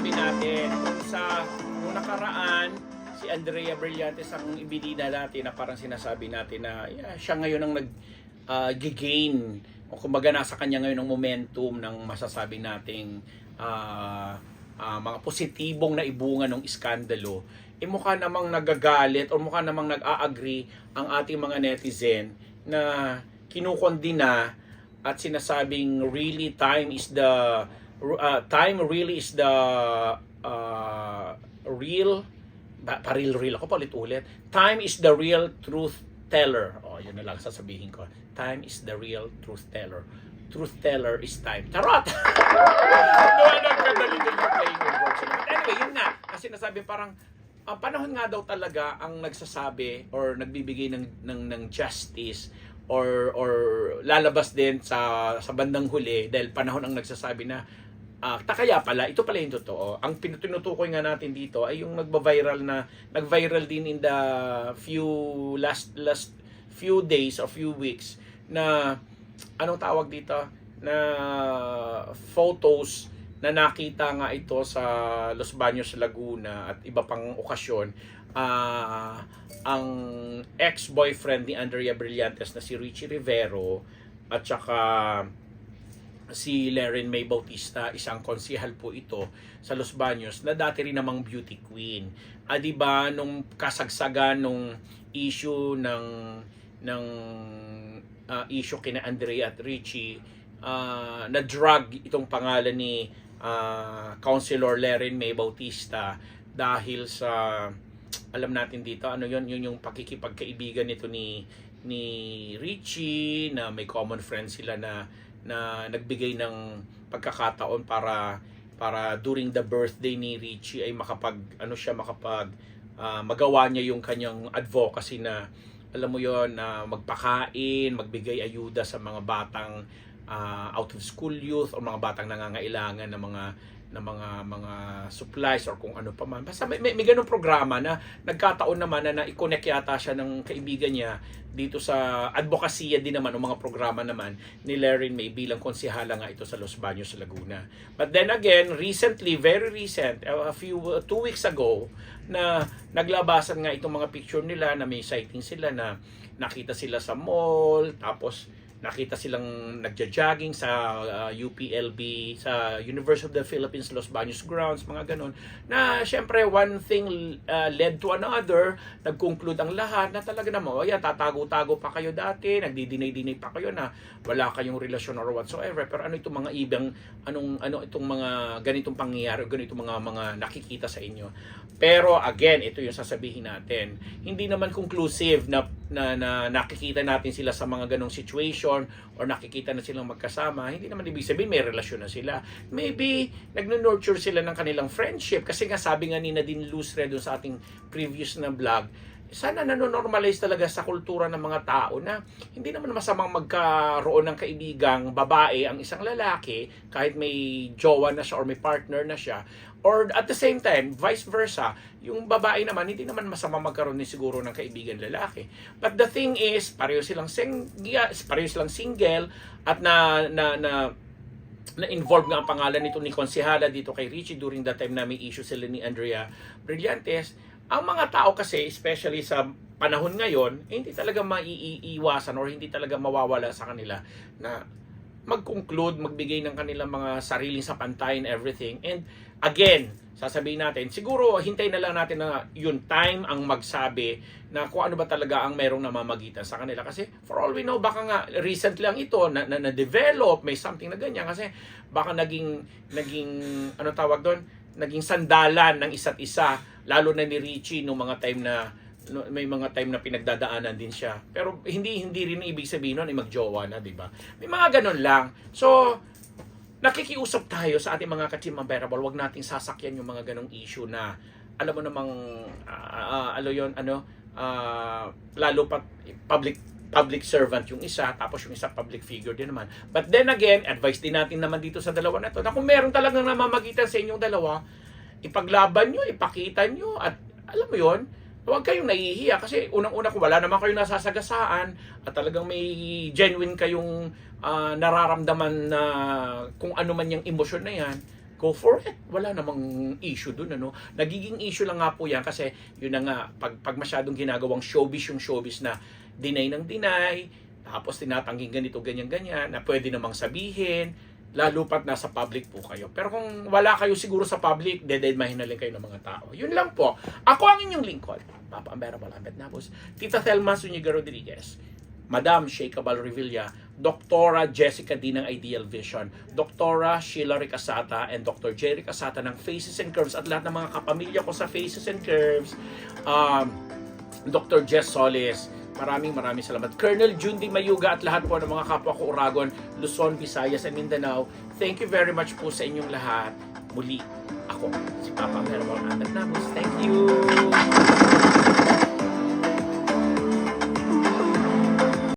sinasabi natin. Nung nakaraan, si Andrea Brillantes ang ibinida natin na parang sinasabi natin na siya ngayon ang nag-gain o kumbaga nasa kanya ngayon ang momentum ng masasabi nating mga positibong naibunga ng iskandalo. Mukha namang nagagalit o mukha namang nag-a-agree ang ating mga netizen na kinukondina at sinasabing time really is the real paril-real ako pa ulit-ulit. Time is the real truth teller. Yun na lang sasabihin ko. Time is the real truth teller. Truth teller is time. Charot! Nagkadali din yung playing with words. But anyway, yun nga. Kasi nasabi parang ang panahon nga daw talaga ang nagsasabi or nagbibigay ng justice or lalabas din sa bandang huli dahil panahon ang nagsasabi na kaya pala, ito pala yung totoo. Ang tinutukoy nga natin dito ay yung nag-viral din in the last few days or few weeks na anong tawag dito na photos na nakita nga ito sa Los Baños, Laguna at iba pang okasyon. Ang ex-boyfriend ni Andrea Brillantes na si Richie Rivero at saka si Leren May Bautista, isang konsehal po ito sa Los Baños na dati rin namang beauty queen. Diba nung kasagsagan nung issue ng issue kina Andrea at Richie, na-drug itong pangalan ni Councilor Leren May Bautista dahil sa alam natin dito yun yung pakikipagkaibigan nito ni Richie na may common friend sila na nagbigay ng pagkakataon para during the birthday ni Richie ay magawa niya yung kanyang advocacy na alam mo yon na magpakain, magbigay ayuda sa mga batang out of school youth o mga batang nangangailangan ng mga supplies or kung ano pa man. Basta may ganung programa na nagkataon naman na i-connect yata siya ng kaibigan niya dito sa advokasya din naman o mga programa naman ni Leren May bilang konsehala nga ito sa Los Baños, Laguna. But then again, recently, very recent, 2 weeks ago, na naglabasan nga itong mga picture nila na may sighting sila na nakita sila sa mall, tapos nakita silang nagja-jogging sa UPLB, sa University of the Philippines, Los Baños grounds, mga ganon. Na syempre, one thing led to another, nag-conclude ang lahat na talaga naman, tatago-tago pa kayo dati, nagdi-deny pa kayo na wala kayong relasyon or whatsoever. Pero ano itong mga itong mga ganitong pangyayari, ganitong mga nakikita sa inyo. Pero again, ito yung sasabihin natin. Hindi naman conclusive na nakikita natin sila sa mga ganong situation or nakikita na silang magkasama. Hindi naman ibig sabihin may relasyon na sila. Maybe nagno-nurture sila ng kanilang friendship kasi nga sabi nga ni Nadine Lustre doon sa ating previous na vlog, sana nanonormalize talaga sa kultura ng mga tao na hindi naman masamang magkaroon ng kaibigang babae ang isang lalaki kahit may jowa na siya or may partner na siya. Or at the same time, vice versa, yung babae naman, hindi naman masama magkaroon din siguro ng kaibigan lalaki. But the thing is, pareho silang single at na-involve nga ang pangalan nito ni konsehala dito kay Richie during that time na may issue sila ni Andrea Brillantes. Ang mga tao kasi, especially sa panahon ngayon, hindi talaga maiiwasan or hindi talaga mawawala sa kanila na mag-conclude, magbigay ng kanilang mga sariling sapantay and everything. And again, sasabihin natin, siguro hintay na lang natin na yun time ang magsabi na kung ano ba talaga ang merong namamagitan sa kanila. Kasi for all we know, baka nga recent lang ito na-develop, may something na ganyan. Kasi baka naging ano tawag doon, naging sandalan ng isa't isa, lalo na ni Richie nung mga time na may mga time na pinagdadaanan din siya. Pero hindi rin ibig sabihin nun ay magjowa na, di ba? May mga ganun lang. So, nakikiusap tayo sa ating mga ka-team unbearable. Huwag nating sasakyan yung mga ganung issue na alam mo namang lalo pa public servant yung isa, tapos yung isa public figure din naman. But then again, advice din natin naman dito sa dalawa na to na kung meron talagang namamagitan sa inyong dalawa, ipaglaban nyo, ipakita nyo, at alam mo yon, huwag kayong nahihiya kasi unang-una kung wala naman kayong nasasagasaan at talagang may genuine kayong nararamdaman na kung ano man yung emosyon na yan, go for it. Wala namang issue dun, ano. Nagiging issue lang nga po yan kasi yun na nga, pag masyadong ginagawang showbiz yung showbiz na deny ng deny, tapos tinatangging ganito, ganyan, na pwede namang sabihin, lalo pat nasa public po kayo. Pero kung wala kayo siguro sa public, dededmahin na lang kayo ng mga tao. Yun lang po. Ako ang inyong lingkod, Papa Unbearable Ahmed Nabos, Tita Thelma Zuniga Rodriguez, Madam Sheikha Bal Revilla, Doktora Jessica D ng Ideal Vision, Doktora Sheila Ricasata, and Dr. Jerry Ricasata ng Faces and Curves, at lahat ng mga kapamilya ko sa Faces and Curves, Dr. Jess Solis, maraming salamat. Colonel Jundi Mayuga at lahat po ng mga kapwa ko Uragon, Luzon, Visayas, and Mindanao. Thank you very much po sa inyong lahat. Muli, ako, si Papa Unbearable Ahmed Nabos. Thank you!